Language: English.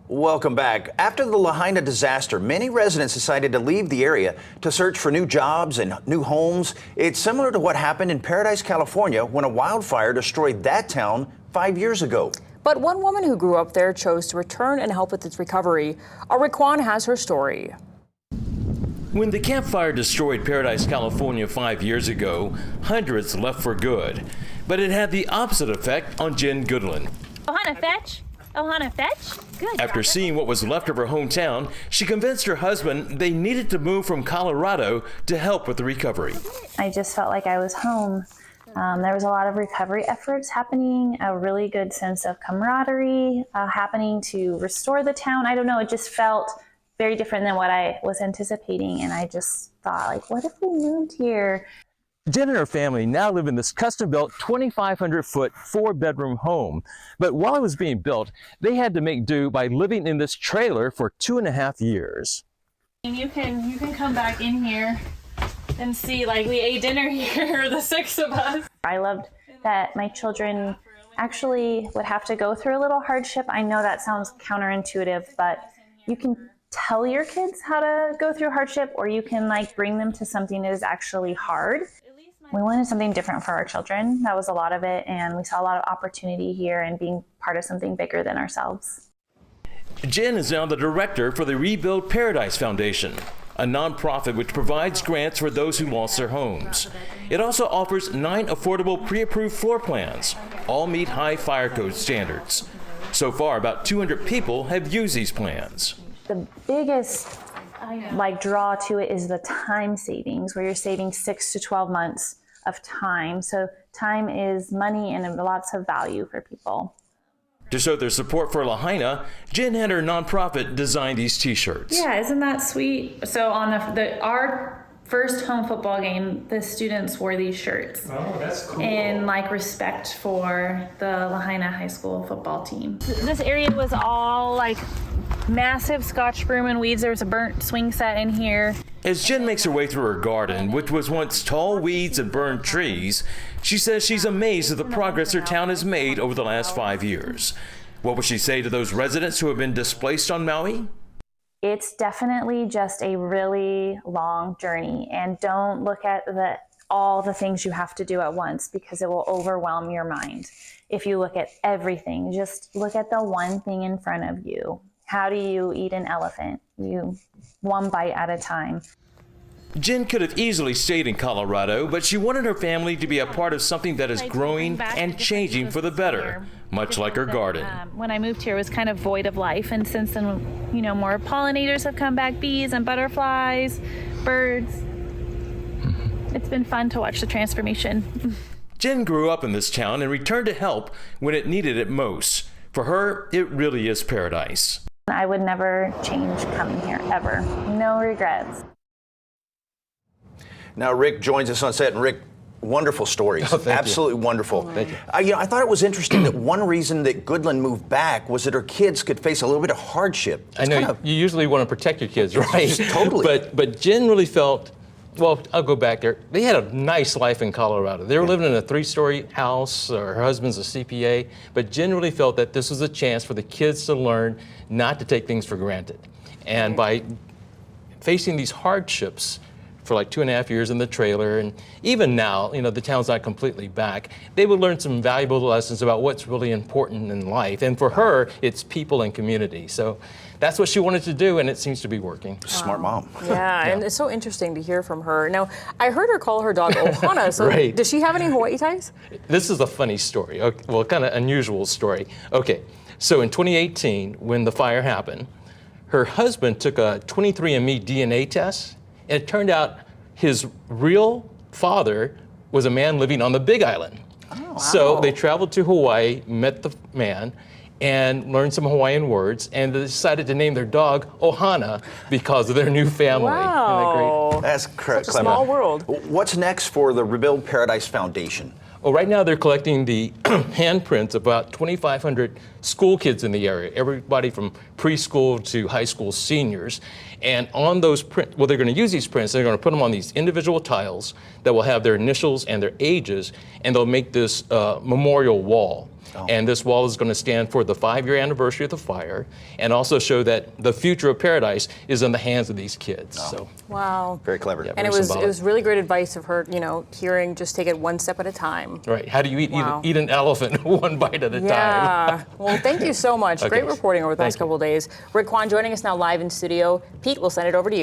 Welcome back. After the Lahaina disaster, many residents decided to leave the area to search for new jobs and new homes. It's similar to what happened in Paradise, California, when a wildfire destroyed that town 5 years ago. But one woman who grew up there chose to return and help with its recovery. Our Raquan has her story. When the Camp Fire destroyed Paradise, California 5 years ago, hundreds left for good. But it had the opposite effect on Jen Goodland. Ohana, fetch. Ohana, fetch. Good. After seeing what was left of her hometown, she convinced her husband they needed to move from Colorado to help with the recovery. I just felt like I was home. There was a lot of recovery efforts happening, a really good sense of camaraderie happening to restore the town. I don't know, it just felt very different than what I was anticipating. And I just thought, like, what if we moved here? Jen and her family now live in this custom-built 2,500-foot, 4-bedroom home. But while it was being built, they had to make do by living in this trailer for 2.5 years. You can come back in here and see, like, we ate dinner here, the 6 of us. I loved that my children actually would have to go through a little hardship. I know that sounds counterintuitive, but you can tell your kids how to go through hardship, or you can bring them to something that is actually hard. We wanted something different for our children. That was a lot of it, and we saw a lot of opportunity here and being part of something bigger than ourselves. Jen is now the director for the Rebuild Paradise Foundation, a nonprofit which provides grants for those who lost their homes. It also offers 9 affordable pre-approved floor plans. All meet high fire code standards. So far, about 200 people have used these plans. The biggest draw to it is the time savings, where you're saving 6 to 12 months of time. So time is money and lots of value for people. To show their support for Lahaina, Jen and her nonprofit designed these t-shirts. Yeah, isn't that sweet? So on our first home football game, the students wore these shirts. Oh, that's cool. In respect for the Lahaina high school football team. This area was all massive scotch broom and weeds. There was a burnt swing set in here. As Jen makes her way through her garden, which was once tall weeds and burned trees, she says she's amazed at the progress her town has made over the last 5 years. What would she say to those residents who have been displaced on Maui? It's definitely just a really long journey, and don't look at all the things you have to do at once, because it will overwhelm your mind. If you look at everything, just look at the one thing in front of you. How do you eat an elephant? You one bite at a time. Jen could have easily stayed in Colorado, but she wanted her family to be a part of something that is growing and changing for the better, much like her garden. When I moved here, it was kind of void of life, and since then, more pollinators have come back, bees and butterflies, birds. It's been fun to watch the transformation. Jen grew up in this town and returned to help when it needed it most. For her, it really is paradise. I would never change coming here, ever. No regrets. Now Rick joins us on set, and Rick, wonderful stories. Oh, absolutely wonderful. Thank you. I thought it was interesting that one reason that Goodland moved back was that her kids could face a little bit of hardship. I know you usually want to protect your kids, right? Totally. But Jen really felt, well, I'll go back there. They had a nice life in Colorado. They were living in a 3-story house. Her husband's a CPA. But Jen really felt that this was a chance for the kids to learn not to take things for granted. And by facing these hardships for 2.5 years in the trailer, and even now, the town's not completely back, they would learn some valuable lessons about what's really important in life. And for her, it's people and community. So that's what she wanted to do, and it seems to be working. Smart mom. Yeah, and it's so interesting to hear from her. Now, I heard her call her dog Ohana. So Right. Does she have any Hawaii ties? This is a funny story. Okay, well, kind of unusual story. Okay, so in 2018, when the fire happened, her husband took a 23andMe DNA test, and it turned out his real father was a man living on the Big Island. Oh, wow. So they traveled to Hawaii, met the man, and learned some Hawaiian words, and they decided to name their dog Ohana because of their new family. Wow. Isn't that great? That's clever. Such a small world. What's next for the Rebuild Paradise Foundation? Well, right now they're collecting the handprints of about 2,500 school kids in the area, everybody from preschool to high school seniors. And on those prints, well, they're going to use these prints, they're going to put them on these individual tiles that will have their initials and their ages, and they'll make this memorial wall. And this wall is going to stand for the 5-year anniversary of the fire, and also show that the future of Paradise is in the hands of these kids. So, Wow. Very clever. Yeah. And Very it symbolic. was really great advice of her, hearing just take it one step at a time. right, how do you Wow. eat an elephant one bite at a time? Yeah. Well, thank you so much. Okay. Great reporting over the past Thank you. couple of days. Raquan joining us now live in studio. Pete, we'll send it over to you.